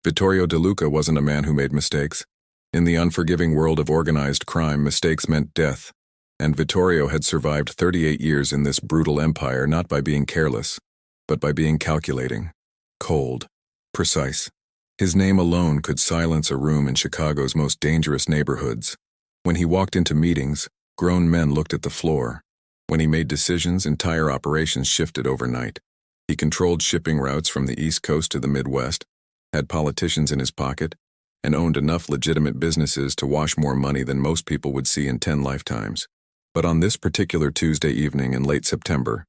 Vittorio De Luca wasn't a man who made mistakes. In the unforgiving world of organized crime, mistakes meant death, and Vittorio had survived 38 years in this brutal empire not by being careless, but by being calculating, cold, precise. His name alone could silence a room in Chicago's most dangerous neighborhoods. When he walked into meetings, grown men looked at the floor. When he made decisions, entire operations shifted overnight. He controlled shipping routes from the East Coast to the Midwest, had politicians in his pocket, and owned enough legitimate businesses to wash more money than most people would see in 10 lifetimes. But on this particular Tuesday evening in late September,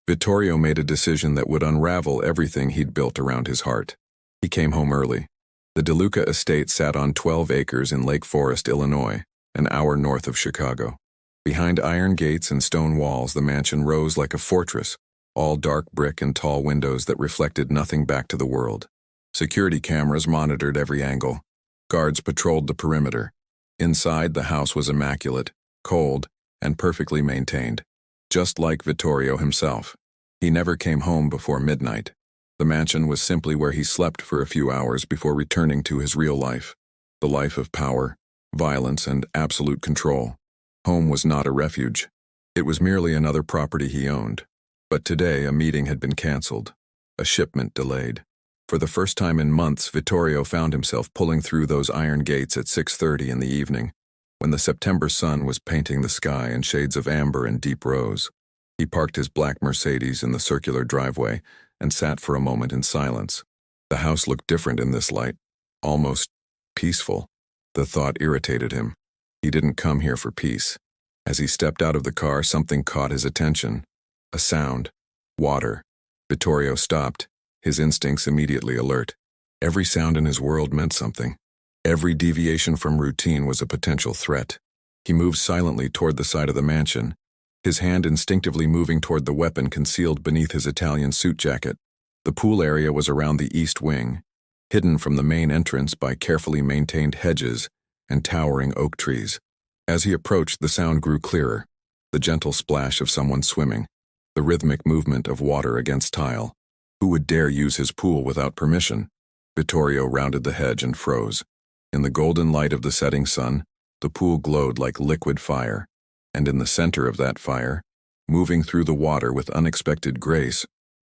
Vittorio made a decision that would unravel everything he'd built around his heart. He came home early. The De Luca estate sat on 12 acres in Lake Forest, Illinois, an hour north of Chicago. Behind iron gates and stone walls, the mansion rose like a fortress, all dark brick and tall windows that reflected nothing back to the world. Security cameras monitored every angle. Guards patrolled the perimeter. Inside, the house was immaculate, cold, and perfectly maintained. Just like Vittorio himself. He never came home before midnight. The mansion was simply where he slept for a few hours before returning to his real life. The life of power, violence, and absolute control. Home was not a refuge. It was merely another property he owned. But today, a meeting had been canceled. A shipment delayed. For the first time in months, Vittorio found himself pulling through those iron gates at 6:30 in the evening, when the September sun was painting the sky in shades of amber and deep rose. He parked his black Mercedes in the circular driveway and sat for a moment in silence. The house looked different in this light, almost peaceful. The thought irritated him. He didn't come here for peace. As he stepped out of the car, something caught his attention. A sound. Water. Vittorio stopped, his instincts immediately alert. Every sound in his world meant something. Every deviation from routine was a potential threat. He moved silently toward the side of the mansion, his hand instinctively moving toward the weapon concealed beneath his Italian suit jacket. The pool area was around the east wing, hidden from the main entrance by carefully maintained hedges and towering oak trees. As he approached, the sound grew clearer, the gentle splash of someone swimming, the rhythmic movement of water against tile. Who would dare use his pool without permission? Vittorio rounded the hedge and froze. In the golden light of the setting sun, the pool glowed like liquid fire, and in the center of that fire, moving through the water with unexpected grace,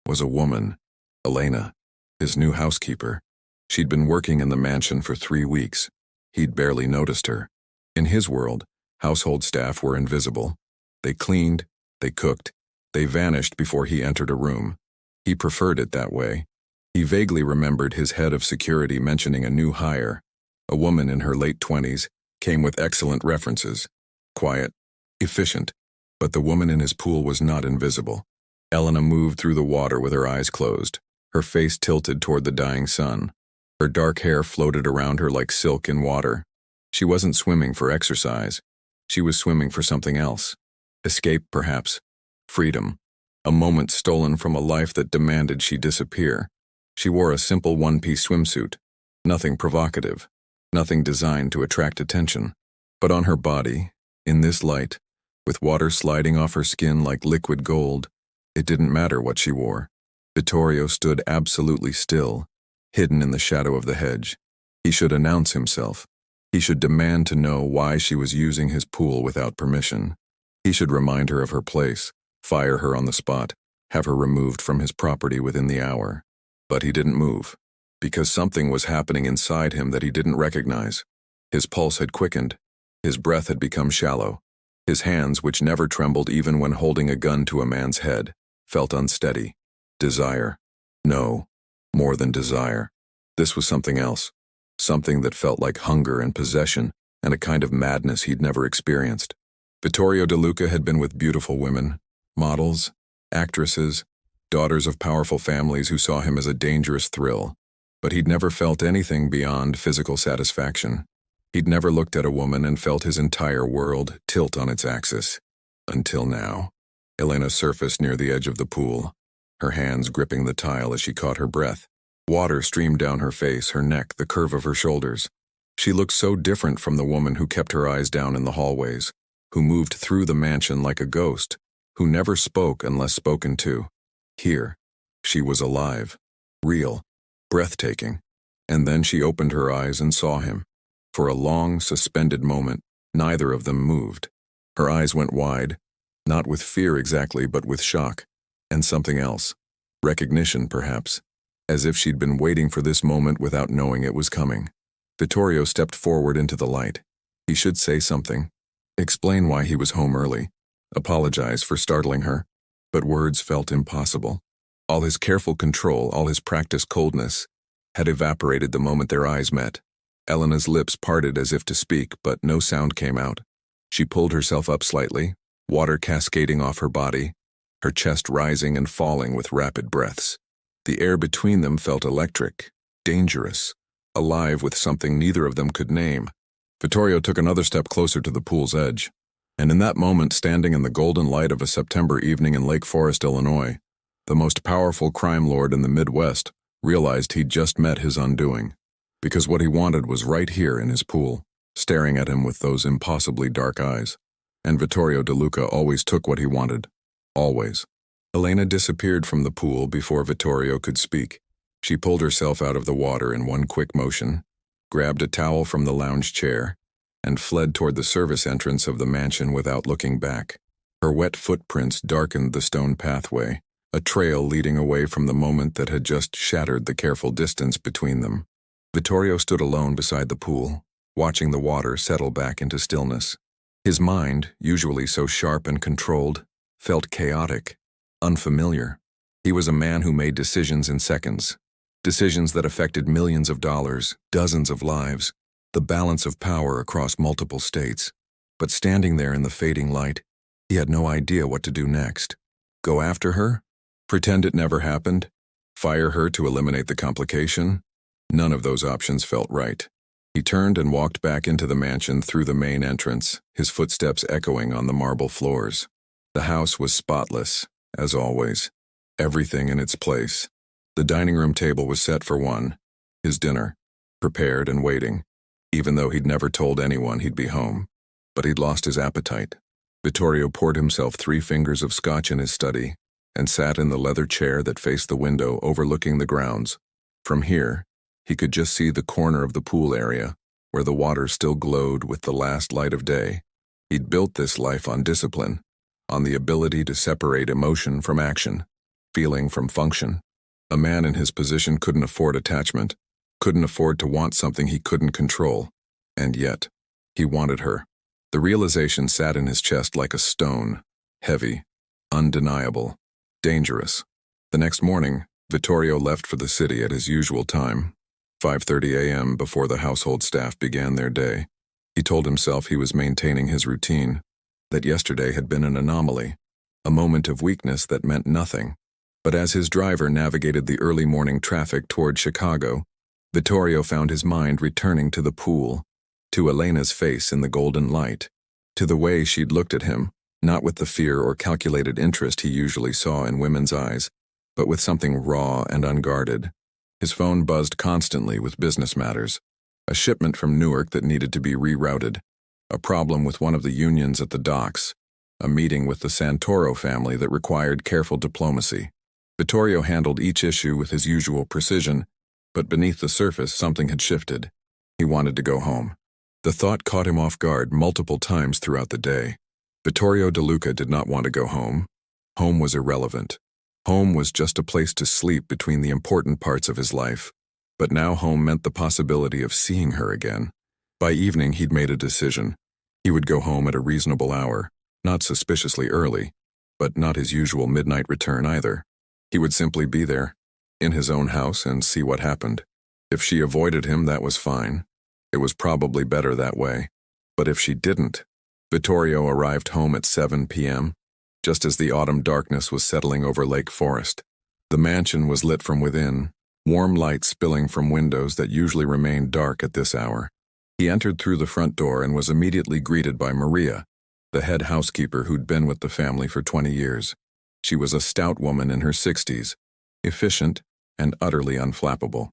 was a woman, Elena, his new housekeeper. She'd been working in the mansion for 3 weeks. He'd barely noticed her. In his world, household staff were invisible. They cleaned, they cooked, they vanished before he entered a room. He preferred it that way. He vaguely remembered his head of security mentioning a new hire. A woman in her late 20s, came with excellent references. Quiet, efficient. But the woman in his pool was not invisible. Elena moved through the water with her eyes closed, her face tilted toward the dying sun. Her dark hair floated around her like silk in water. She wasn't swimming for exercise. She was swimming for something else. Escape, perhaps. Freedom. A moment stolen from a life that demanded she disappear. She wore a simple one-piece swimsuit. Nothing provocative. Nothing designed to attract attention. But on her body, in this light, with water sliding off her skin like liquid gold, it didn't matter what she wore. Vittorio stood absolutely still, hidden in the shadow of the hedge. He should announce himself. He should demand to know why she was using his pool without permission. He should remind her of her place, fire her on the spot, have her removed from his property within the hour. But he didn't move, because something was happening inside him that he didn't recognize. His pulse had quickened. His breath had become shallow. His hands, which never trembled even when holding a gun to a man's head, felt unsteady. Desire. No, more than desire. This was something else. Something that felt like hunger and possession and a kind of madness he'd never experienced. Vittorio De Luca had been with beautiful women, models, actresses, daughters of powerful families who saw him as a dangerous thrill. But he'd never felt anything beyond physical satisfaction. He'd never looked at a woman and felt his entire world tilt on its axis. Until now. Elena surfaced near the edge of the pool, her hands gripping the tile as she caught her breath. Water streamed down her face, her neck, the curve of her shoulders. She looked so different from the woman who kept her eyes down in the hallways, who moved through the mansion like a ghost, who never spoke unless spoken to. Here, she was alive, real, breathtaking. And then she opened her eyes and saw him. For a long, suspended moment, neither of them moved. Her eyes went wide, not with fear exactly, but with shock. And something else. Recognition, perhaps. As if she'd been waiting for this moment without knowing it was coming. Vittorio stepped forward into the light. He should say something. Explain why he was home early. Apologize for startling her. But words felt impossible. All his careful control, all his practiced coldness, had evaporated the moment their eyes met. Elena's lips parted as if to speak, but no sound came out. She pulled herself up slightly, water cascading off her body, her chest rising and falling with rapid breaths. The air between them felt electric, dangerous, alive with something neither of them could name. Vittorio took another step closer to the pool's edge, and in that moment, standing in the golden light of a September evening in Lake Forest, Illinois, the most powerful crime lord in the Midwest realized he'd just met his undoing, because what he wanted was right here in his pool, staring at him with those impossibly dark eyes. And Vittorio De Luca always took what he wanted. Always. Elena disappeared from the pool before Vittorio could speak. She pulled herself out of the water in one quick motion, grabbed a towel from the lounge chair, and fled toward the service entrance of the mansion without looking back. Her wet footprints darkened the stone pathway, a trail leading away from the moment that had just shattered the careful distance between them. Vittorio stood alone beside the pool, watching the water settle back into stillness. His mind, usually so sharp and controlled, felt chaotic, unfamiliar. He was a man who made decisions in seconds, decisions that affected millions of dollars, dozens of lives, the balance of power across multiple states. But standing there in the fading light, he had no idea what to do next. Go after her? Pretend it never happened? Fire her to eliminate the complication? None of those options felt right. He turned and walked back into the mansion through the main entrance, his footsteps echoing on the marble floors. The house was spotless, as always, everything in its place. The dining room table was set for one, his dinner, prepared and waiting, even though he'd never told anyone he'd be home. But he'd lost his appetite. Vittorio poured himself 3 fingers of scotch in his study and sat in the leather chair that faced the window overlooking the grounds. From here, he could just see the corner of the pool area, where the water still glowed with the last light of day. He'd built this life on discipline, on the ability to separate emotion from action, feeling from function. A man in his position couldn't afford attachment, couldn't afford to want something he couldn't control. And yet, he wanted her. The realization sat in his chest like a stone, heavy, undeniable, dangerous. The next morning, Vittorio left for the city at his usual time, 5:30 a.m. before the household staff began their day. He told himself he was maintaining his routine, that yesterday had been an anomaly, a moment of weakness that meant nothing. But as his driver navigated the early morning traffic toward Chicago, Vittorio found his mind returning to the pool, to Elena's face in the golden light, to the way she'd looked at him, not with the fear or calculated interest he usually saw in women's eyes, but with something raw and unguarded. His phone buzzed constantly with business matters, a shipment from Newark that needed to be rerouted, a problem with one of the unions at the docks, a meeting with the Santoro family that required careful diplomacy. Vittorio handled each issue with his usual precision, but beneath the surface something had shifted. He wanted to go home. The thought caught him off guard multiple times throughout the day. Vittorio De Luca did not want to go home. Home was irrelevant. Home was just a place to sleep between the important parts of his life. But now home meant the possibility of seeing her again. By evening, he'd made a decision. He would go home at a reasonable hour, not suspiciously early, but not his usual midnight return either. He would simply be there, in his own house, and see what happened. If she avoided him, that was fine. It was probably better that way. But if she didn't, Vittorio arrived home at 7 p.m., just as the autumn darkness was settling over Lake Forest. The mansion was lit from within, warm light spilling from windows that usually remained dark at this hour. He entered through the front door and was immediately greeted by Maria, the head housekeeper who'd been with the family for 20 years. She was a stout woman in her 60s, efficient and utterly unflappable.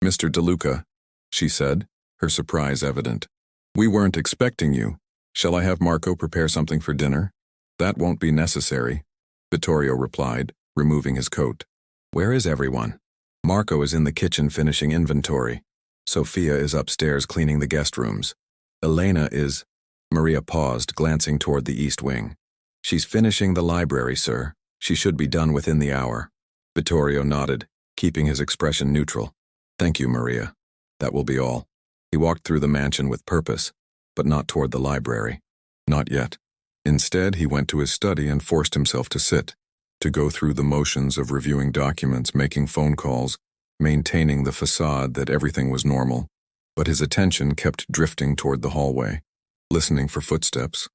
"Mr. De Luca," she said, her surprise evident. "We weren't expecting you. Shall I have Marco prepare something for dinner?" "That won't be necessary," Vittorio replied, removing his coat. "Where is everyone?" "Marco is in the kitchen finishing inventory. Sophia is upstairs cleaning the guest rooms. Elena is... Maria paused, glancing toward the east wing. She's finishing the library, sir. She should be done within the hour. Vittorio nodded, keeping his expression neutral. Thank you, Maria. That will be all. He walked through the mansion with purpose, but not toward the library. Not yet. Instead, he went to his study and forced himself to sit, to go through the motions of reviewing documents, making phone calls, maintaining the facade that everything was normal. But his attention kept drifting toward the hallway, listening for footsteps,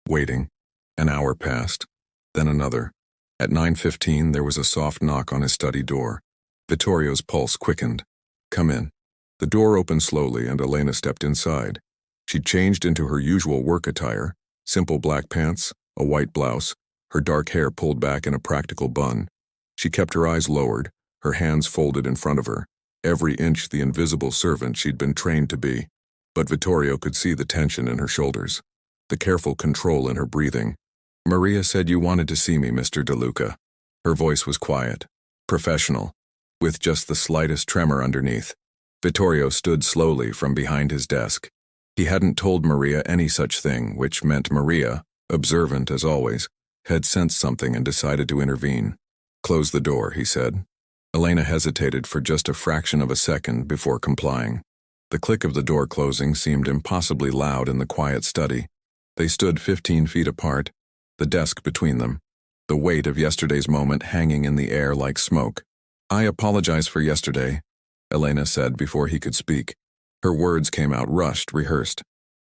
waiting. An hour passed, then another. At 9:15, there was a soft knock on his study door. Vittorio's pulse quickened. Come in. The door opened slowly and Elena stepped inside. She changed into her usual work attire, simple black pants, a white blouse, her dark hair pulled back in a practical bun. She kept her eyes lowered, her hands folded in front of her, every inch the invisible servant she'd been trained to be. But Vittorio could see the tension in her shoulders, the careful control in her breathing. Maria said you wanted to see me, Mr. De Luca. Her voice was quiet, professional, with just the slightest tremor underneath. Vittorio stood slowly from behind his desk. He hadn't told Maria any such thing, which meant Maria, observant as always, had sensed something and decided to intervene. Close the door, he said. Elena hesitated for just a fraction of a second before complying. The click of the door closing seemed impossibly loud in the quiet study. They stood 15 feet apart, the desk between them, the weight of yesterday's moment hanging in the air like smoke. I apologize for yesterday, Elena said before he could speak. Her words came out rushed, rehearsed.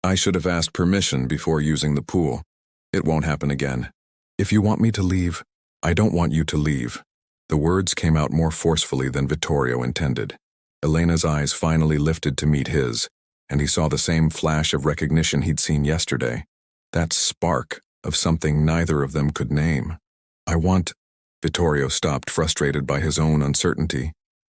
I should have asked permission before using the pool. It won't happen again. If you want me to leave, I don't want you to leave. The words came out more forcefully than Vittorio intended. Elena's eyes finally lifted to meet his, and he saw the same flash of recognition he'd seen yesterday. That spark of something neither of them could name. I want... Vittorio stopped, frustrated by his own uncertainty.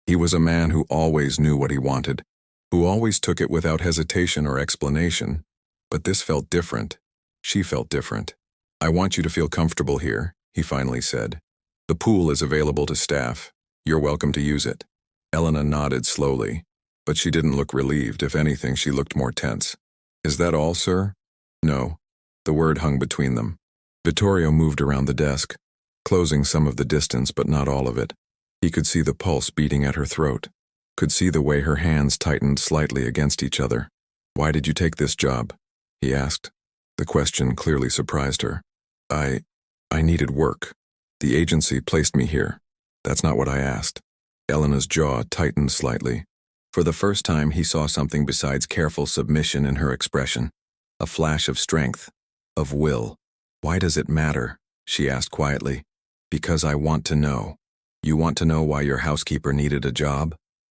He was a man who always knew what he wanted, who always took it without hesitation or explanation. But this felt different. She felt different. I want you to feel comfortable here, he finally said. The pool is available to staff. You're welcome to use it. Elena nodded slowly, but she didn't look relieved. If anything, she looked more tense. Is that all, sir? No. The word hung between them. Vittorio moved around the desk, closing some of the distance but not all of it. He could see the pulse beating at her throat, could see the way her hands tightened slightly against each other. Why did you take this job? He asked. The question clearly surprised her. I needed work. The agency placed me here. That's not what I asked. Elena's jaw tightened slightly. For the first time, he saw something besides careful submission in her expression. A flash of strength, of will. Why does it matter? She asked quietly. Because I want to know. You want to know why your housekeeper needed a job?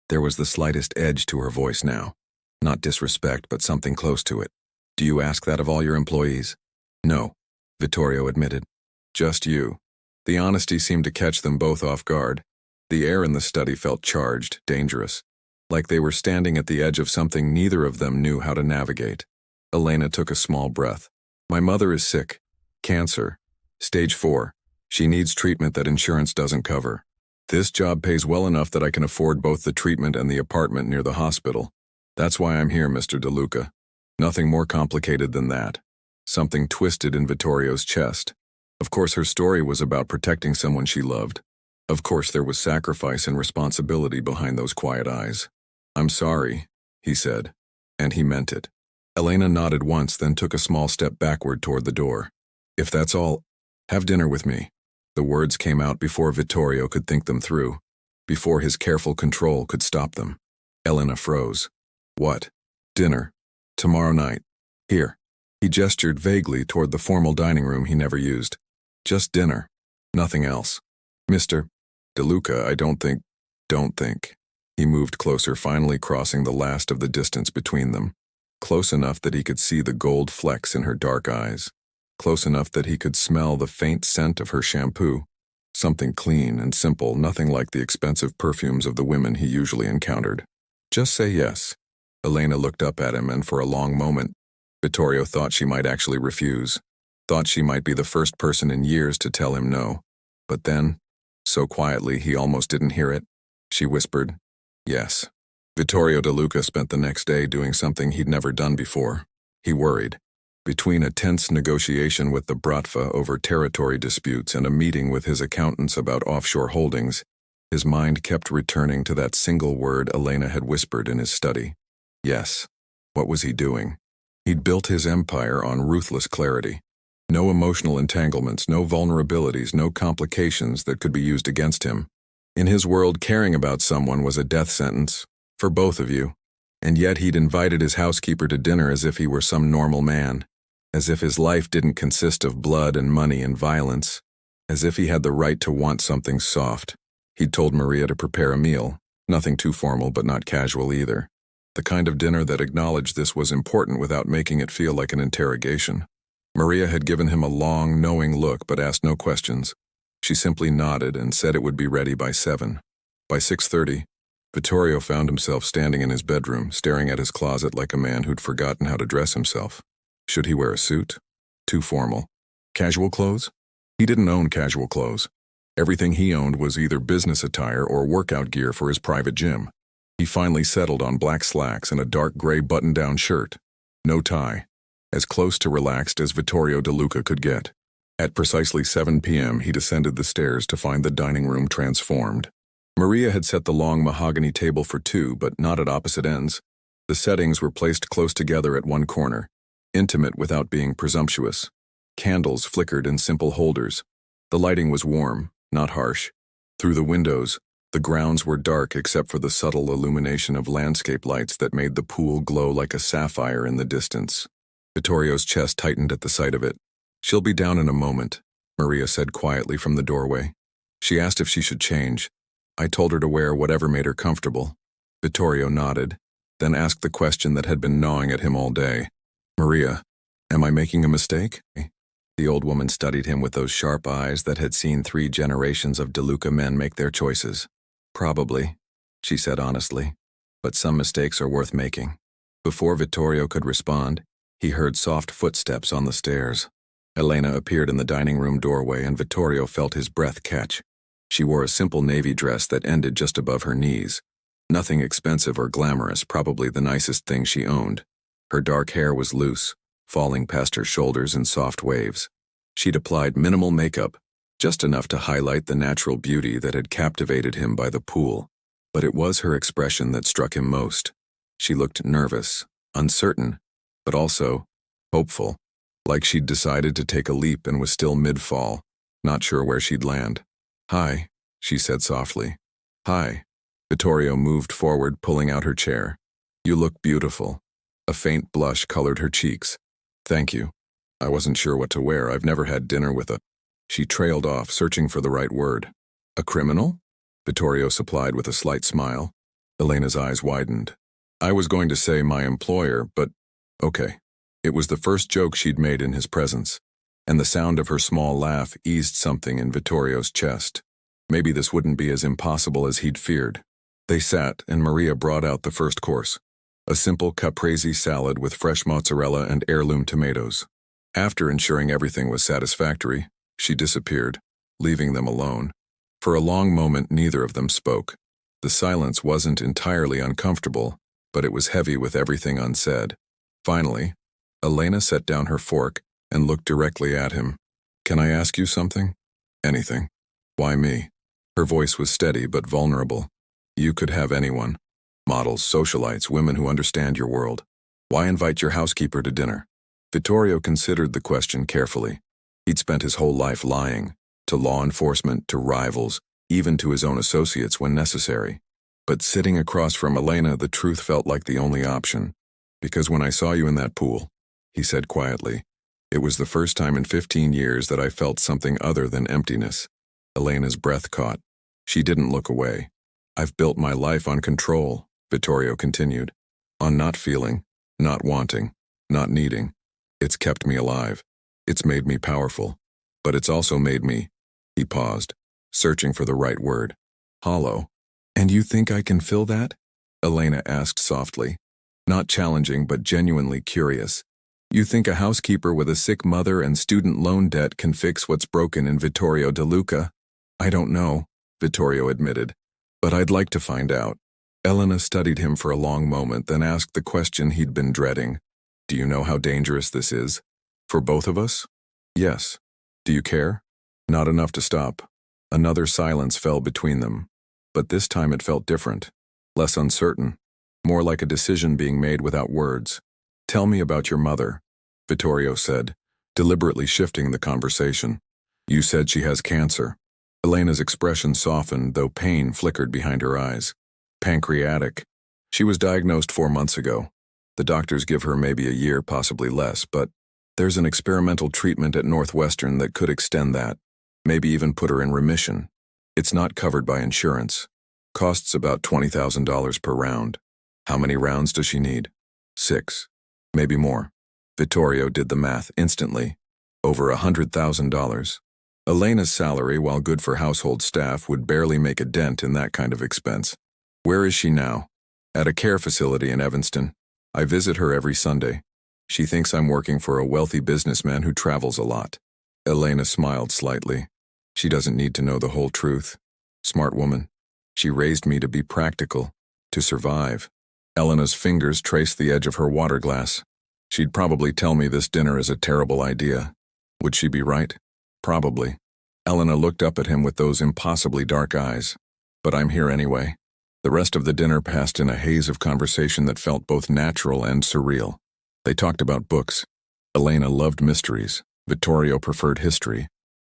There was the slightest edge to her voice now. Not disrespect, but something close to it. Do you ask that of all your employees? No, Vittorio admitted. Just you. The honesty seemed to catch them both off guard. The air in the study felt charged, dangerous, like they were standing at the edge of something neither of them knew how to navigate. Elena took a small breath. My mother is sick. Cancer. Stage 4. She needs treatment that insurance doesn't cover. This job pays well enough that I can afford both the treatment and the apartment near the hospital. That's why I'm here, Mr. De Luca. Nothing more complicated than that. Something twisted in Vittorio's chest. Of course, her story was about protecting someone she loved. Of course, there was sacrifice and responsibility behind those quiet eyes. I'm sorry, he said, and he meant it. Elena nodded once, then took a small step backward toward the door. If that's all, have dinner with me. The words came out before Vittorio could think them through, before his careful control could stop them. Elena froze. What? Dinner. Tomorrow night. Here. He gestured vaguely toward the formal dining room he never used. Just dinner. Nothing else. Mr. De Luca, I don't think. He moved closer, finally crossing the last of the distance between them. Close enough that he could see the gold flecks in her dark eyes. Close enough that he could smell the faint scent of her shampoo. Something clean and simple, nothing like the expensive perfumes of the women he usually encountered. Just say yes. Elena looked up at him, and for a long moment, Vittorio thought she might actually refuse. Thought she might be the first person in years to tell him no. But then, so quietly he almost didn't hear it, she whispered, yes. Vittorio De Luca spent the next day doing something he'd never done before. He worried. Between a tense negotiation with the Bratva over territory disputes and a meeting with his accountants about offshore holdings, his mind kept returning to that single word Elena had whispered in his study. Yes. What was he doing? He'd built his empire on ruthless clarity. No emotional entanglements, no vulnerabilities, no complications that could be used against him. In his world, caring about someone was a death sentence, for both of you. And yet he'd invited his housekeeper to dinner as if he were some normal man, as if his life didn't consist of blood and money and violence, as if he had the right to want something soft. He'd told Maria to prepare a meal, nothing too formal but not casual either. The kind of dinner that acknowledged this was important without making it feel like an interrogation. Maria had given him a long, knowing look but asked no questions. She simply nodded and said it would be ready by 7. By 6:30, Vittorio found himself standing in his bedroom, staring at his closet like a man who'd forgotten how to dress himself. Should he wear a suit? Too formal. Casual clothes? He didn't own casual clothes. Everything he owned was either business attire or workout gear for his private gym. He finally settled on black slacks and a dark gray button-down shirt. No tie. As close to relaxed as Vittorio De Luca could get. At precisely 7 p.m., he descended the stairs to find the dining room transformed. Maria had set the long mahogany table for 2, but not at opposite ends. The settings were placed close together at one corner, intimate without being presumptuous. Candles flickered in simple holders. The lighting was warm, not harsh. Through the windows, the grounds were dark except for the subtle illumination of landscape lights that made the pool glow like a sapphire in the distance. Vittorio's chest tightened at the sight of it. "She'll be down in a moment," Maria said quietly from the doorway. She asked if she should change. I told her to wear whatever made her comfortable. Vittorio nodded, then asked the question that had been gnawing at him all day. "Maria, am I making a mistake?" The old woman studied him with those sharp eyes that had seen 3 generations of De Luca men make their choices. "Probably," she said honestly, "but some mistakes are worth making." Before Vittorio could respond, he heard soft footsteps on the stairs. Elena appeared in the dining room doorway and Vittorio felt his breath catch. She wore a simple navy dress that ended just above her knees. Nothing expensive or glamorous, probably the nicest thing she owned. Her dark hair was loose, falling past her shoulders in soft waves. She'd applied minimal makeup, just enough to highlight the natural beauty that had captivated him by the pool. But it was her expression that struck him most. She looked nervous, uncertain, but also hopeful, like she'd decided to take a leap and was still mid-fall, not sure where she'd land. "Hi," she said softly. "Hi." Vittorio moved forward, pulling out her chair. "You look beautiful." A faint blush colored her cheeks. "Thank you. I wasn't sure what to wear. I've never had dinner with a—" She trailed off, searching for the right word. "A criminal?" Vittorio supplied with a slight smile. Elena's eyes widened. "I was going to say my employer, but okay." It was the first joke she'd made in his presence, and the sound of her small laugh eased something in Vittorio's chest. Maybe this wouldn't be as impossible as he'd feared. They sat, and Maria brought out the first course. A simple caprese salad with fresh mozzarella and heirloom tomatoes. After ensuring everything was satisfactory, she disappeared, leaving them alone. For a long moment, neither of them spoke. The silence wasn't entirely uncomfortable, but it was heavy with everything unsaid. Finally, Elena set down her fork and looked directly at him. "Can I ask you something?" "Anything." "Why me?" Her voice was steady but vulnerable. "You could have anyone. Models, socialites, women who understand your world. Why invite your housekeeper to dinner?" Vittorio considered the question carefully. He'd spent his whole life lying, to law enforcement, to rivals, even to his own associates when necessary. But sitting across from Elena, the truth felt like the only option. "Because when I saw you in that pool," he said quietly, "it was the first time in 15 years that I felt something other than emptiness." Elena's breath caught. She didn't look away. "I've built my life on control," Vittorio continued. "On not feeling, not wanting, not needing. It's kept me alive. It's made me powerful. But it's also made me—" He paused, searching for the right word. "Hollow." "And you think I can fill that?" Elena asked softly. Not challenging, but genuinely curious. "You think a housekeeper with a sick mother and student loan debt can fix what's broken in Vittorio De Luca?" "I don't know," Vittorio admitted. "But I'd like to find out." Elena studied him for a long moment, then asked the question he'd been dreading. Do you know how dangerous this is? For both of us? Yes. Do you care? Not enough to stop. Another silence fell between them. But this time it felt different. Less uncertain. More like a decision being made without words. Tell me about your mother, Vittorio said, deliberately shifting the conversation. You said she has cancer. Elena's expression softened, though pain flickered behind her eyes. Pancreatic. She was diagnosed 4 months ago. The doctors give her maybe a year, possibly less, but there's an experimental treatment at Northwestern that could extend that, maybe even put her in remission. It's not covered by insurance. Costs about $20,000 per round. How many rounds does she need? 6. Maybe more. Vittorio did the math instantly. Over $100,000. Elena's salary, while good for household staff, would barely make a dent in that kind of expense. Where is she now? At a care facility in Evanston. I visit her every Sunday. She thinks I'm working for a wealthy businessman who travels a lot. Elena smiled slightly. She doesn't need to know the whole truth. Smart woman. She raised me to be practical, to survive. Elena's fingers traced the edge of her water glass. She'd probably tell me this dinner is a terrible idea. Would she be right? Probably. Elena looked up at him with those impossibly dark eyes. But I'm here anyway. The rest of the dinner passed in a haze of conversation that felt both natural and surreal. They talked about books. Elena loved mysteries. Vittorio preferred history.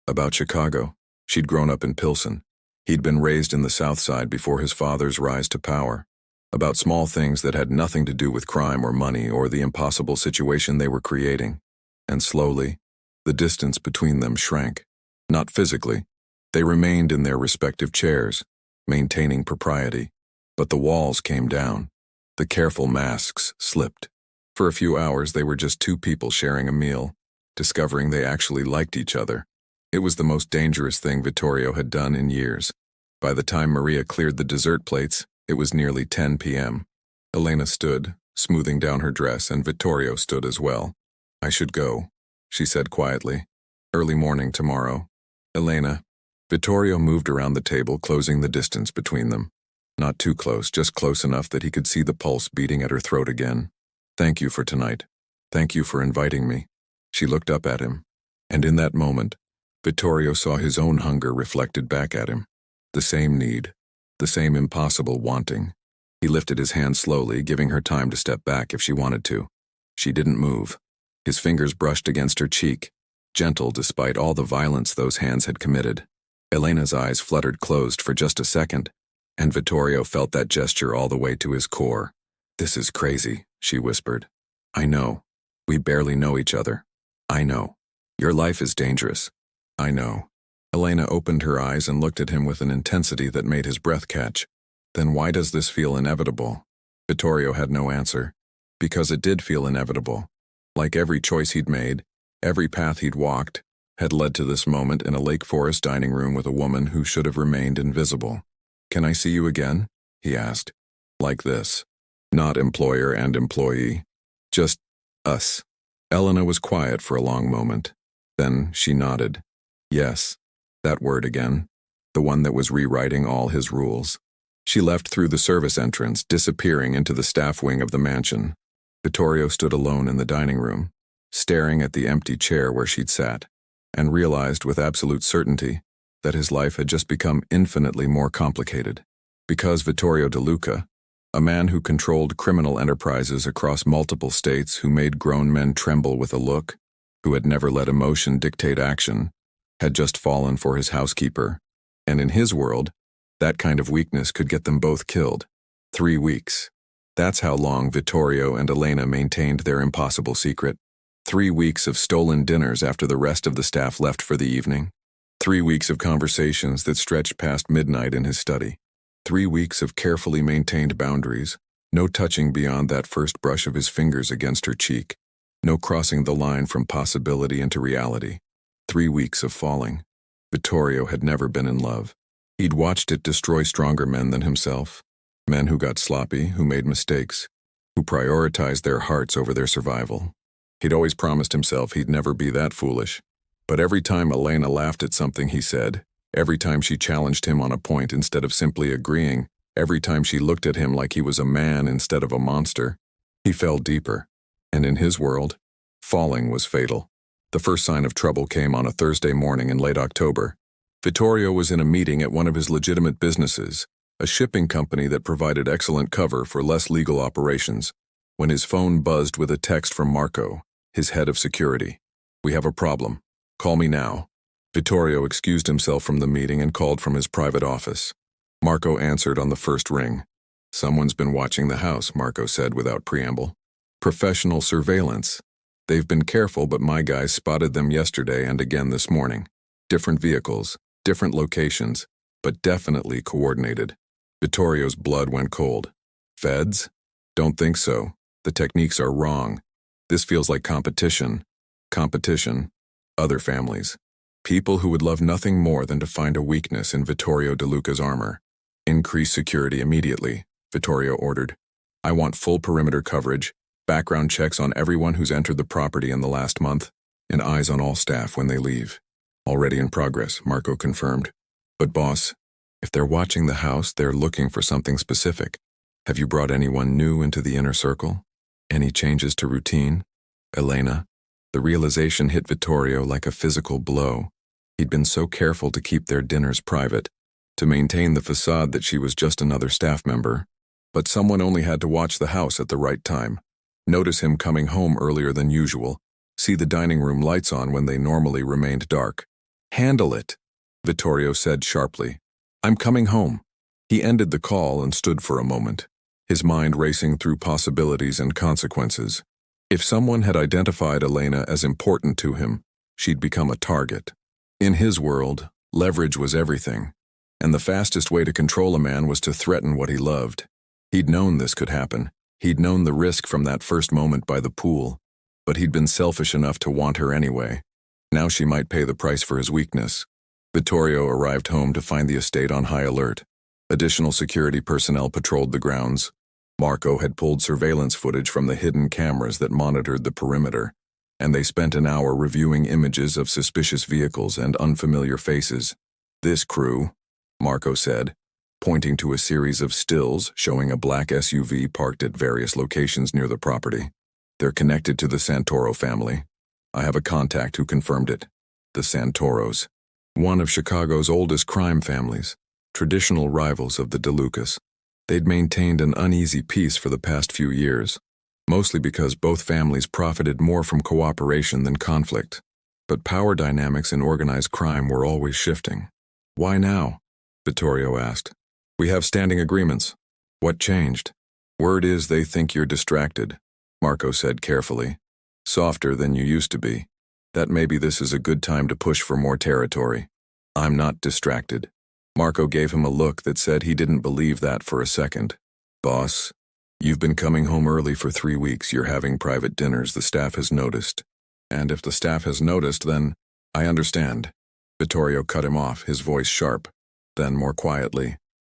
About Chicago. She'd grown up in Pilsen. He'd been raised in the South Side before his father's rise to power. About small things that had nothing to do with crime or money or the impossible situation they were creating. And slowly, the distance between them shrank. Not physically. They remained in their respective chairs, maintaining propriety. But the walls came down. The careful masks slipped. For a few hours, they were just two people sharing a meal, discovering they actually liked each other. It was the most dangerous thing Vittorio had done in years. By the time Maria cleared the dessert plates, it was nearly 10 p.m. Elena stood, smoothing down her dress, and Vittorio stood as well. I should go, she said quietly. Early morning tomorrow. Elena. Vittorio moved around the table, closing the distance between them. Not too close, just close enough that he could see the pulse beating at her throat again. Thank you for tonight. Thank you for inviting me. She looked up at him. And in that moment, Vittorio saw his own hunger reflected back at him. The same need. The same impossible wanting. He lifted his hand slowly, giving her time to step back if she wanted to. She didn't move. His fingers brushed against her cheek, gentle despite all the violence those hands had committed. Elena's eyes fluttered closed for just a second, and Vittorio felt that gesture all the way to his core. This is crazy, she whispered. I know. We barely know each other. I know. Your life is dangerous. I know. Elena opened her eyes and looked at him with an intensity that made his breath catch. Then why does this feel inevitable? Vittorio had no answer. Because it did feel inevitable. Like every choice he'd made, every path he'd walked, had led to this moment in a Lake Forest dining room with a woman who should have remained invisible. Can I see you again? He asked. Like this. Not employer and employee. Just us. Elena was quiet for a long moment. Then she nodded. Yes. That word again. The one that was rewriting all his rules. She left through the service entrance, disappearing into the staff wing of the mansion. Vittorio stood alone in the dining room, staring at the empty chair where she'd sat, and realized with absolute certainty that his life had just become infinitely more complicated. Because Vittorio De Luca, a man who controlled criminal enterprises across multiple states, who made grown men tremble with a look, who had never let emotion dictate action, had just fallen for his housekeeper, and in his world, that kind of weakness could get them both killed. 3 weeks. That's how long Vittorio and Elena maintained their impossible secret. 3 weeks of stolen dinners after the rest of the staff left for the evening. 3 weeks of conversations that stretched past midnight in his study. 3 weeks of carefully maintained boundaries, no touching beyond that first brush of his fingers against her cheek, no crossing the line from possibility into reality. 3 weeks of falling. Vittorio had never been in love. He'd watched it destroy stronger men than himself. Men who got sloppy, who made mistakes, who prioritized their hearts over their survival. He'd always promised himself he'd never be that foolish. But every time Elena laughed at something he said, every time she challenged him on a point instead of simply agreeing, Every time she looked at him like he was a man instead of a monster, he fell deeper. And in his world, falling was fatal. The first sign of trouble came on a Thursday morning in late October. Vittorio was in a meeting at one of his legitimate businesses, a shipping company that provided excellent cover for less legal operations, when his phone buzzed with a text from Marco, his head of security. "We have a problem. Call me now." Vittorio excused himself from the meeting and called from his private office. Marco answered on the first ring. "Someone's been watching the house," Marco said without preamble. "Professional surveillance. They've been careful, but my guys spotted them yesterday and again this morning. Different vehicles, different locations, but definitely coordinated." Vittorio's blood went cold. "Feds? Don't think so. The techniques are wrong. This feels like competition. Competition. Other families. People who would love nothing more than to find a weakness in Vittorio De Luca's armor. Increase security immediately," Vittorio ordered. "I want full perimeter coverage, background checks on everyone who's entered the property in the last month, and eyes on all staff when they leave." "Already in progress," Marco confirmed. "But boss, if they're watching the house, they're looking for something specific. Have you brought anyone new into the inner circle? Any changes to routine? Elena?" The realization hit Vittorio like a physical blow. He'd been so careful to keep their dinners private, to maintain the facade that she was just another staff member. But someone only had to watch the house at the right time. Notice him coming home earlier than usual. See the dining room lights on when they normally remained dark. "Handle it," Vittorio said sharply. "I'm coming home." He ended the call and stood for a moment, his mind racing through possibilities and consequences. If someone had identified Elena as important to him, she'd become a target. In his world, leverage was everything, and the fastest way to control a man was to threaten what he loved. He'd known this could happen. He'd known the risk from that first moment by the pool, but he'd been selfish enough to want her anyway. Now she might pay the price for his weakness. Vittorio arrived home to find the estate on high alert. Additional security personnel patrolled the grounds. Marco had pulled surveillance footage from the hidden cameras that monitored the perimeter, and they spent an hour reviewing images of suspicious vehicles and unfamiliar faces. "This crew," Marco said, pointing to a series of stills showing a black SUV parked at various locations near the property. "They're connected to the Santoro family. I have a contact who confirmed it. The Santoros, one of Chicago's oldest crime families, traditional rivals of the De Lucas. They'd maintained an uneasy peace for the past few years, mostly because both families profited more from cooperation than conflict. But power dynamics in organized crime were always shifting." "Why now?" Vittorio asked. "We have standing agreements." "What changed?" "Word is they think you're distracted," Marco said carefully. "Softer than you used to be. That maybe this is a good time to push for more territory." "I'm not distracted." Marco gave him a look that said he didn't believe that for a second. "Boss, you've been coming home early for 3 weeks. You're having private dinners. The staff has noticed." "And if the staff has noticed, then I understand." Vittorio cut him off, his voice sharp. Then more quietly,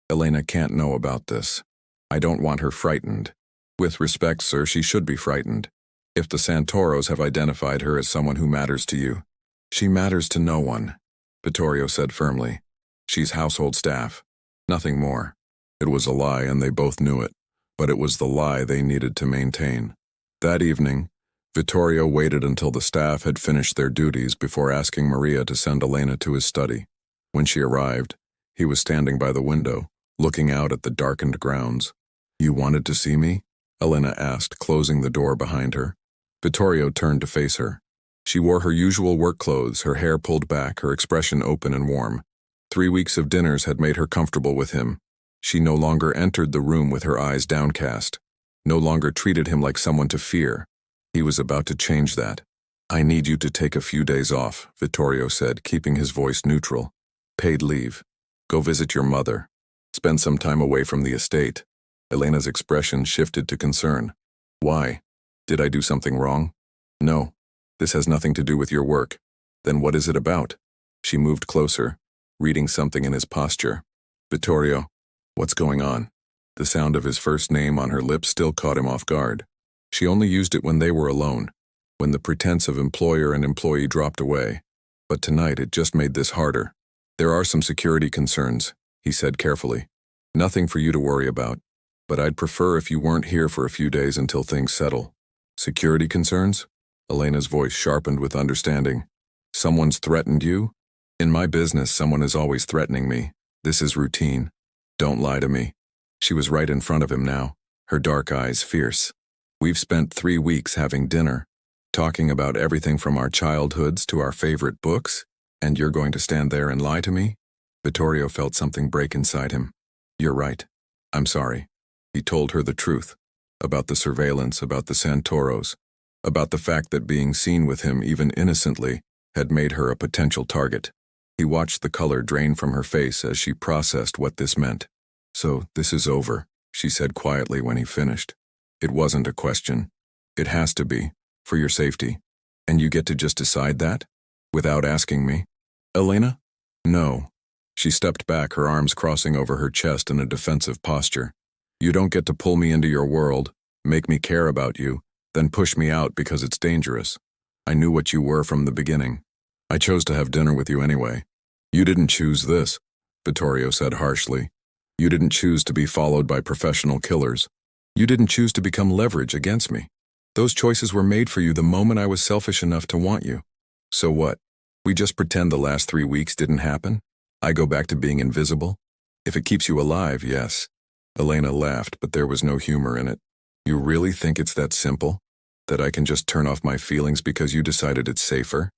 "Elena can't know about this. I don't want her frightened. With respect, sir, she should be frightened. If the Santoros have identified her as someone who matters to you." "She matters to no one," Vittorio said firmly. "She's household staff. Nothing more." It was a lie, and they both knew it, but it was the lie they needed to maintain. That evening, Vittorio waited until the staff had finished their duties before asking Maria to send Elena to his study. When she arrived, he was standing by the window, looking out at the darkened grounds. "You wanted to see me?" Elena asked, closing the door behind her. Vittorio turned to face her. She wore her usual work clothes, her hair pulled back, her expression open and warm. 3 weeks of dinners had made her comfortable with him. She no longer entered the room with her eyes downcast, no longer treated him like someone to fear. He was about to change that. "I need you to take a few days off," Vittorio said, keeping his voice neutral. "Paid leave. Go visit your mother. Spend some time away from the estate." Elena's expression shifted to concern. "Why? Did I do something wrong?" "No. This has nothing to do with your work." "Then what is it about?" She moved closer, reading something in his posture. "Vittorio, what's going on?" The sound of his first name on her lips still caught him off guard. She only used it when they were alone, when the pretense of employer and employee dropped away. But tonight it just made this harder. "There are some security concerns," he said carefully. Nothing for you to worry about, but I'd prefer if you weren't here for a few days until things settle. Security concerns? Elena's voice sharpened with understanding. Someone's threatened you? In my business, someone is always threatening me. This is routine. Don't lie to me. She was right in front of him now, her dark eyes fierce. We've spent 3 weeks having dinner, talking about everything from our childhoods to our favorite books, and you're going to stand there and lie to me? Vittorio felt something break inside him. You're right. I'm sorry. He told her the truth. About the surveillance, about the Santoros, about the fact that being seen with him even innocently had made her a potential target. He watched the color drain from her face as she processed what this meant. So, this is over, she said quietly when he finished. It wasn't a question. It has to be, for your safety. And you get to just decide that? Without asking me? Elena? No. She stepped back, her arms crossing over her chest in a defensive posture. You don't get to pull me into your world, make me care about you, then push me out because it's dangerous. I knew what you were from the beginning. I chose to have dinner with you anyway. You didn't choose this, Vittorio said harshly. You didn't choose to be followed by professional killers. You didn't choose to become leverage against me. Those choices were made for you the moment I was selfish enough to want you. So what? We just pretend the last 3 weeks didn't happen? I go back to being invisible? If it keeps you alive, yes. Elena laughed, but there was no humor in it. You really think it's that simple? That I can just turn off my feelings because you decided it's safer?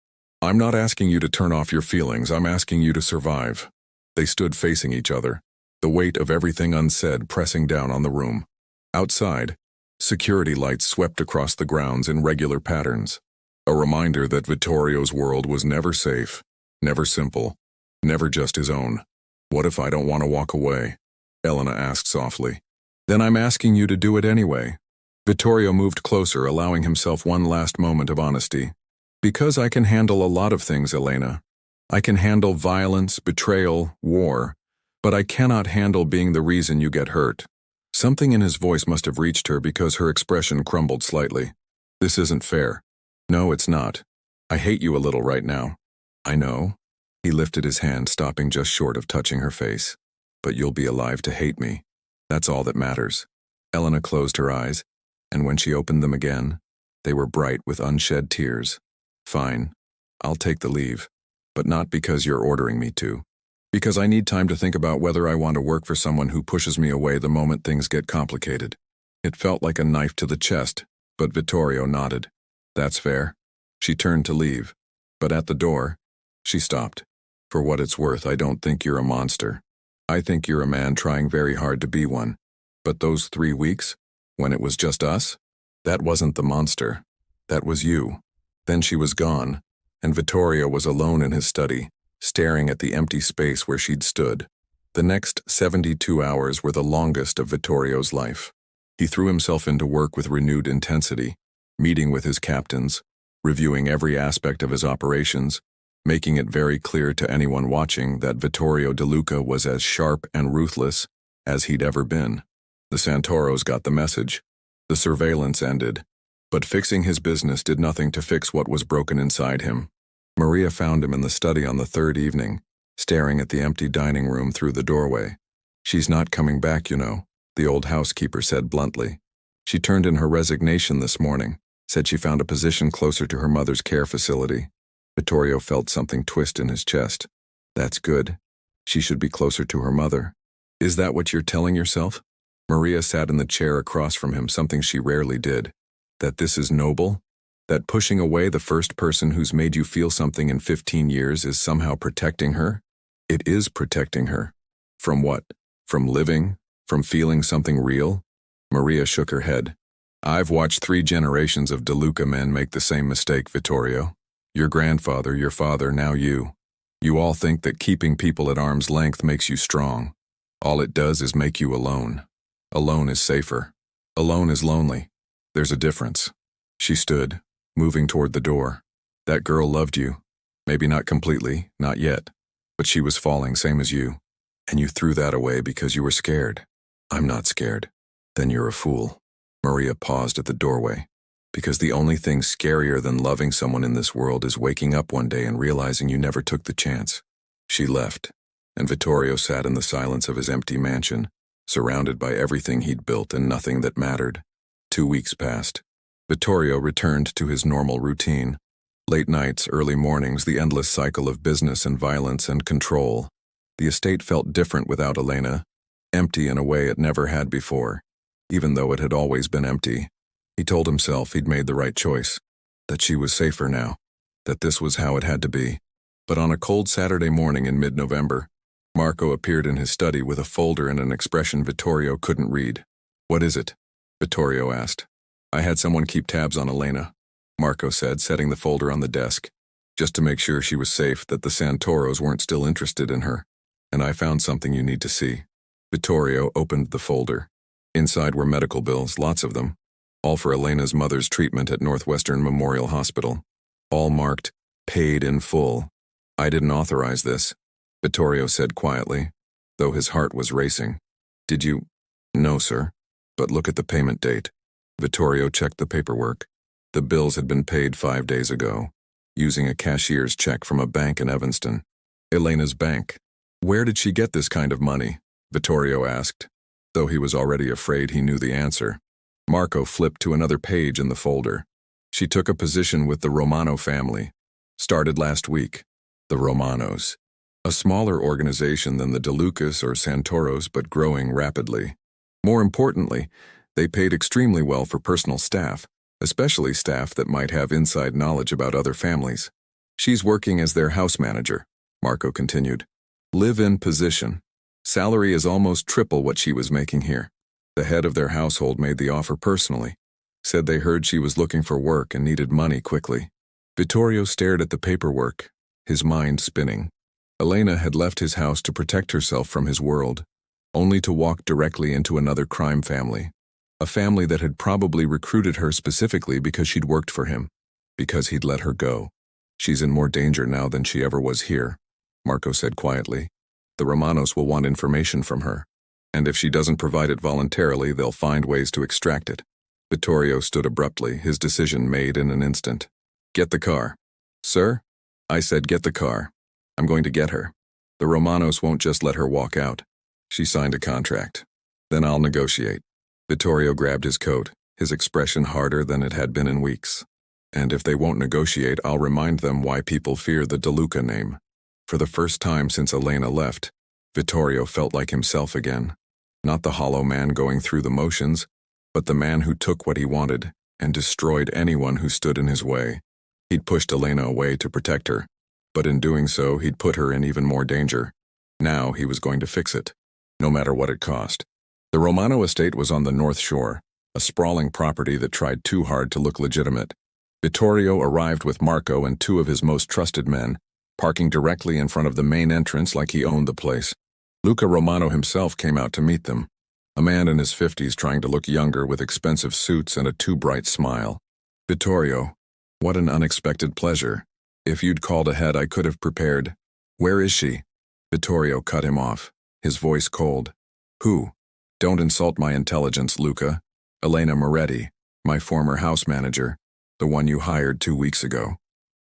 I'm not asking you to turn off your feelings, I'm asking you to survive. They stood facing each other, the weight of everything unsaid pressing down on the room. Outside, security lights swept across the grounds in regular patterns. A reminder that Vittorio's world was never safe, never simple, never just his own. What if I don't want to walk away? Elena asked softly. Then I'm asking you to do it anyway. Vittorio moved closer, allowing himself one last moment of honesty. Because I can handle a lot of things, Elena. I can handle violence, betrayal, war, but I cannot handle being the reason you get hurt. Something in his voice must have reached her because her expression crumbled slightly. This isn't fair. No, it's not. I hate you a little right now. I know. He lifted his hand, stopping just short of touching her face. But you'll be alive to hate me. That's all that matters. Elena closed her eyes, and when she opened them again, they were bright with unshed tears. Fine. I'll take the leave. But not because you're ordering me to. Because I need time to think about whether I want to work for someone who pushes me away the moment things get complicated. It felt like a knife to the chest, but Vittorio nodded. That's fair. She turned to leave, but at the door, she stopped. For what it's worth, I don't think you're a monster. I think you're a man trying very hard to be one. But those 3 weeks, when it was just us, that wasn't the monster. That was you. Then she was gone, and Vittorio was alone in his study, staring at the empty space where she'd stood. The next 72 hours were the longest of Vittorio's life. He threw himself into work with renewed intensity, meeting with his captains, reviewing every aspect of his operations, making it very clear to anyone watching that Vittorio De Luca was as sharp and ruthless as he'd ever been. The Santoros got the message. The surveillance ended, but fixing his business did nothing to fix what was broken inside him. Maria found him in the study on the 3rd evening, staring at the empty dining room through the doorway. She's not coming back, you know, the old housekeeper said bluntly. She turned in her resignation this morning, said she found a position closer to her mother's care facility. Vittorio felt something twist in his chest. That's good. She should be closer to her mother. Is that what you're telling yourself? Maria sat in the chair across from him, something she rarely did. That this is noble? That pushing away the first person who's made you feel something in 15 years is somehow protecting her? It is protecting her. From what? From living? From feeling something real? Maria shook her head. I've watched 3 generations of De Luca men make the same mistake, Vittorio. Your grandfather, your father, now you. You all think that keeping people at arm's length makes you strong. All it does is make you alone. Alone is safer. Alone is lonely. There's a difference. She stood, moving toward the door. That girl loved you. Maybe not completely, not yet. But she was falling, same as you. And you threw that away because you were scared. I'm not scared. Then you're a fool. Maria paused at the doorway. Because the only thing scarier than loving someone in this world is waking up one day and realizing you never took the chance. She left, and Vittorio sat in the silence of his empty mansion, surrounded by everything he'd built and nothing that mattered. 2 weeks passed. Vittorio returned to his normal routine. Late nights, early mornings, the endless cycle of business and violence and control. The estate felt different without Elena, empty in a way it never had before, even though it had always been empty. He told himself he'd made the right choice, that she was safer now, that this was how it had to be. But on a cold Saturday morning in mid-November, Marco appeared in his study with a folder and an expression Vittorio couldn't read. "What is it?" Vittorio asked. "I had someone keep tabs on Elena," Marco said, setting the folder on the desk, "just to make sure she was safe, that the Santoros weren't still interested in her. And I found something you need to see." Vittorio opened the folder. Inside were medical bills, lots of them, all for Elena's mother's treatment at Northwestern Memorial Hospital. All marked, "Paid in full." "I didn't authorize this," Vittorio said quietly, though his heart was racing. "Did you?" "No, sir. But look at the payment date." Vittorio checked the paperwork. The bills had been paid 5 days ago, using a cashier's check from a bank in Evanston. Elena's bank. Where did she get this kind of money? Vittorio asked, though he was already afraid he knew the answer. Marco flipped to another page in the folder. She took a position with the Romano family. Started last week. The Romanos. A smaller organization than the De Lucas or Santoros, but growing rapidly. More importantly, they paid extremely well for personal staff, especially staff that might have inside knowledge about other families. She's working as their house manager, Marco continued. Live-in position. Salary is almost triple what she was making here. The head of their household made the offer personally. Said they heard she was looking for work and needed money quickly. Vittorio stared at the paperwork, his mind spinning. Elena had left his house to protect herself from his world, only to walk directly into another crime family. A family that had probably recruited her specifically because she'd worked for him, because he'd let her go. She's in more danger now than she ever was here, Marco said quietly. The Romanos will want information from her, and if she doesn't provide it voluntarily, they'll find ways to extract it. Vittorio stood abruptly, his decision made in an instant. Get the car. Sir? I said get the car. I'm going to get her. The Romanos won't just let her walk out. She signed a contract. Then I'll negotiate. Vittorio grabbed his coat, his expression harder than it had been in weeks. And if they won't negotiate, I'll remind them why people fear the De Luca name. For the first time since Elena left, Vittorio felt like himself again. Not the hollow man going through the motions, but the man who took what he wanted and destroyed anyone who stood in his way. He'd pushed Elena away to protect her, but in doing so, he'd put her in even more danger. Now he was going to fix it, no matter what it cost. The Romano estate was on the North Shore, a sprawling property that tried too hard to look legitimate. Vittorio arrived with Marco and 2 of his most trusted men, parking directly in front of the main entrance like he owned the place. Luca Romano himself came out to meet them, a man in his 50s trying to look younger with expensive suits and a too bright smile. Vittorio, what an unexpected pleasure. If you'd called ahead, I could have prepared. Where is she? Vittorio cut him off, his voice cold. Who? Don't insult my intelligence, Luca. Elena Moretti, my former house manager, the one you hired 2 weeks ago.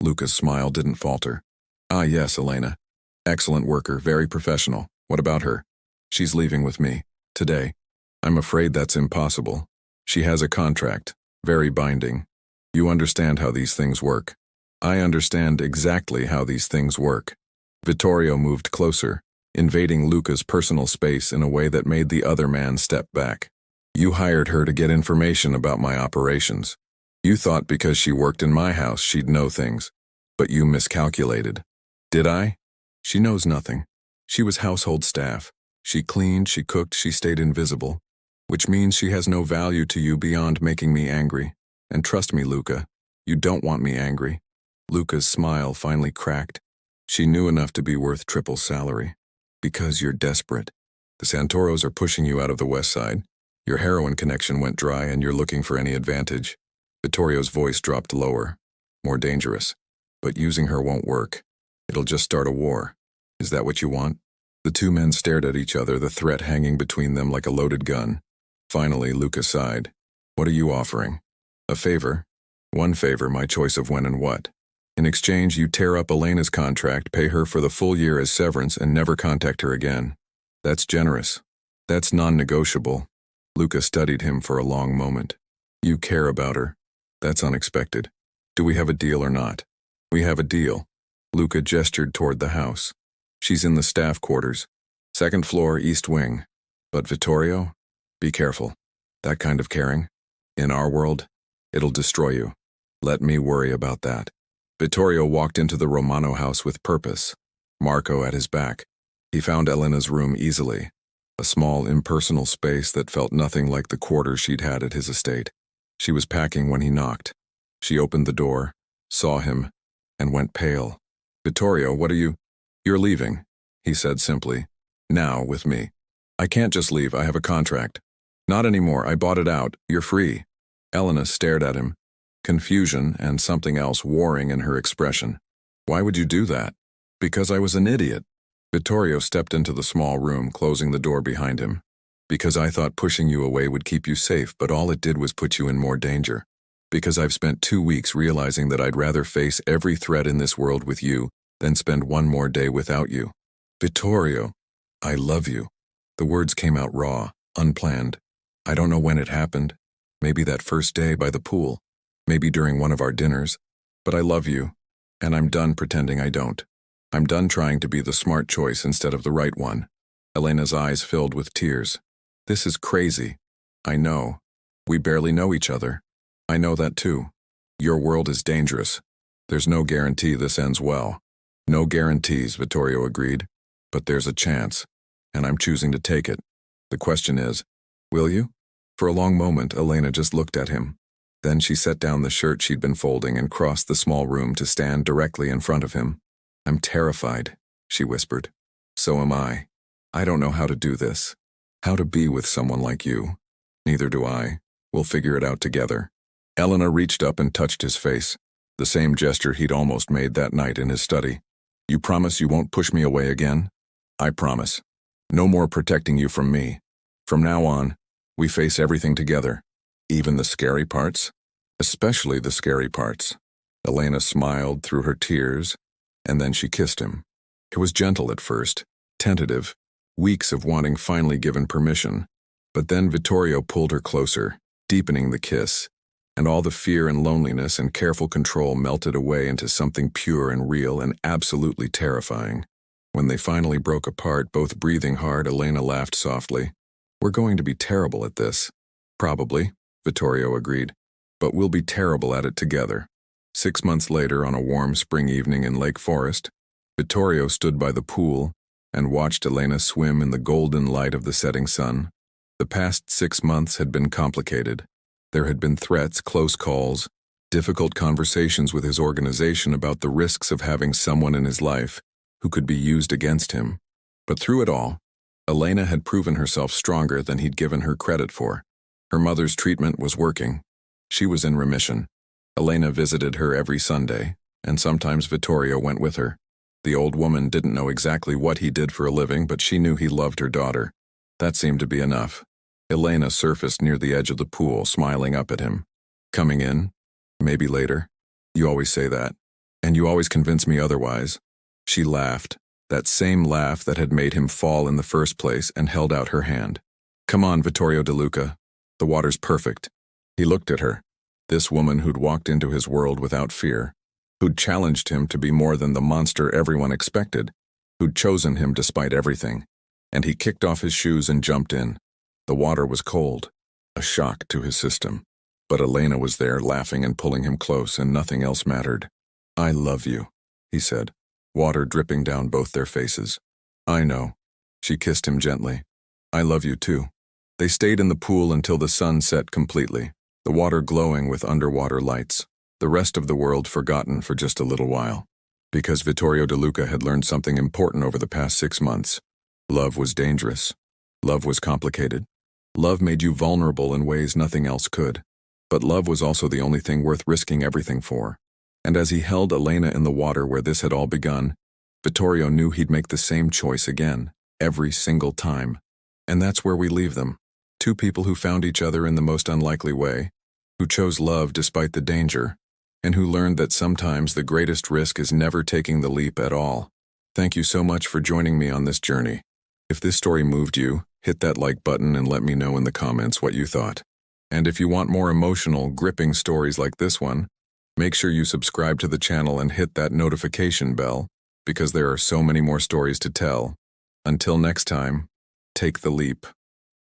Luca's smile didn't falter. Ah, yes, Elena. Excellent worker, very professional. What about her? She's leaving with me. Today. I'm afraid that's impossible. She has a contract, very binding. You understand how these things work. I understand exactly how these things work. Vittorio moved closer, invading Luca's personal space in a way that made the other man step back. You hired her to get information about my operations. You thought because she worked in my house she'd know things, but you miscalculated. Did I? She knows nothing. She was household staff. She cleaned, she cooked, she stayed invisible, which means she has no value to you beyond making me angry. And trust me, Luca, you don't want me angry. Luca's smile finally cracked. She knew enough to be worth triple salary. Because you're desperate. The Santoros are pushing you out of the West Side. Your heroin connection went dry and you're looking for any advantage. Vittorio's voice dropped lower. More dangerous. But using her won't work. It'll just start a war. Is that what you want? The 2 men stared at each other, the threat hanging between them like a loaded gun. Finally, Luca sighed. What are you offering? A favor? One favor, my choice of when and what. In exchange, you tear up Elena's contract, pay her for the full year as severance, and never contact her again. That's generous. That's non-negotiable. Luca studied him for a long moment. You care about her. That's unexpected. Do we have a deal or not? We have a deal. Luca gestured toward the house. She's in the staff quarters. Second floor, east wing. But Vittorio? Be careful. That kind of caring? In our world, it'll destroy you. Let me worry about that. Vittorio walked into the Romano house with purpose. Marco at his back. He found Elena's room easily. A small, impersonal space that felt nothing like the quarters she'd had at his estate. She was packing when he knocked. She opened the door, saw him, and went pale. Vittorio, what are you? You're leaving, he said simply. Now, with me. I can't just leave, I have a contract. Not anymore, I bought it out, you're free. Elena stared at him, confusion and something else warring in her expression. Why would you do that? Because I was an idiot. Vittorio stepped into the small room, closing the door behind him. Because I thought pushing you away would keep you safe, but all it did was put you in more danger. Because I've spent 2 weeks realizing that I'd rather face every threat in this world with you than spend one more day without you. Vittorio, I love you. The words came out raw, unplanned. I don't know when it happened. Maybe that first day by the pool. Maybe during one of our dinners. But I love you, and I'm done pretending I don't. I'm done trying to be the smart choice instead of the right one. Elena's eyes filled with tears. This is crazy. I know. We barely know each other. I know that too. Your world is dangerous. There's no guarantee this ends well. No guarantees, Vittorio agreed. But there's a chance, and I'm choosing to take it. The question is, will you? For a long moment, Elena just looked at him. Then she set down the shirt she'd been folding and crossed the small room to stand directly in front of him. I'm terrified, she whispered. So am I. I don't know how to do this. How to be with someone like you. Neither do I. We'll figure it out together. Elena reached up and touched his face, the same gesture he'd almost made that night in his study. You promise you won't push me away again? I promise. No more protecting you from me. From now on, we face everything together. Even the scary parts? Especially the scary parts. Elena smiled through her tears, and then she kissed him. It was gentle at first, tentative, weeks of wanting finally given permission. But then Vittorio pulled her closer, deepening the kiss, and all the fear and loneliness and careful control melted away into something pure and real and absolutely terrifying. When they finally broke apart, both breathing hard, Elena laughed softly. We're going to be terrible at this. Probably, Vittorio agreed. But we'll be terrible at it together. 6 months later, on a warm spring evening in Lake Forest, Vittorio stood by the pool and watched Elena swim in the golden light of the setting sun. The past 6 months had been complicated. There had been threats, close calls, difficult conversations with his organization about the risks of having someone in his life who could be used against him. But through it all, Elena had proven herself stronger than he'd given her credit for. Her mother's treatment was working. She was in remission. Elena visited her every Sunday, and sometimes Vittorio went with her. The old woman didn't know exactly what he did for a living, but she knew he loved her daughter. That seemed to be enough. Elena surfaced near the edge of the pool, smiling up at him. Coming in? Maybe later. You always say that. And you always convince me otherwise. She laughed, that same laugh that had made him fall in the first place, and held out her hand. Come on, Vittorio De Luca. The water's perfect. He looked at her. This woman who'd walked into his world without fear, who'd challenged him to be more than the monster everyone expected, who'd chosen him despite everything. And he kicked off his shoes and jumped in. The water was cold, a shock to his system. But Elena was there, laughing and pulling him close, and nothing else mattered. I love you, he said, water dripping down both their faces. I know. She kissed him gently. I love you too. They stayed in the pool until the sun set completely, the water glowing with underwater lights, the rest of the world forgotten for just a little while. Because Vittorio De Luca had learned something important over the past 6 months. Love was dangerous. Love was complicated. Love made you vulnerable in ways nothing else could. But love was also the only thing worth risking everything for. And as he held Elena in the water where this had all begun, Vittorio knew he'd make the same choice again, every single time. And that's where we leave them. 2 people who found each other in the most unlikely way, who chose love despite the danger, and who learned that sometimes the greatest risk is never taking the leap at all. Thank you so much for joining me on this journey. If this story moved you, hit that like button and let me know in the comments what you thought. And if you want more emotional, gripping stories like this one, make sure you subscribe to the channel and hit that notification bell, because there are so many more stories to tell. Until next time, take the leap.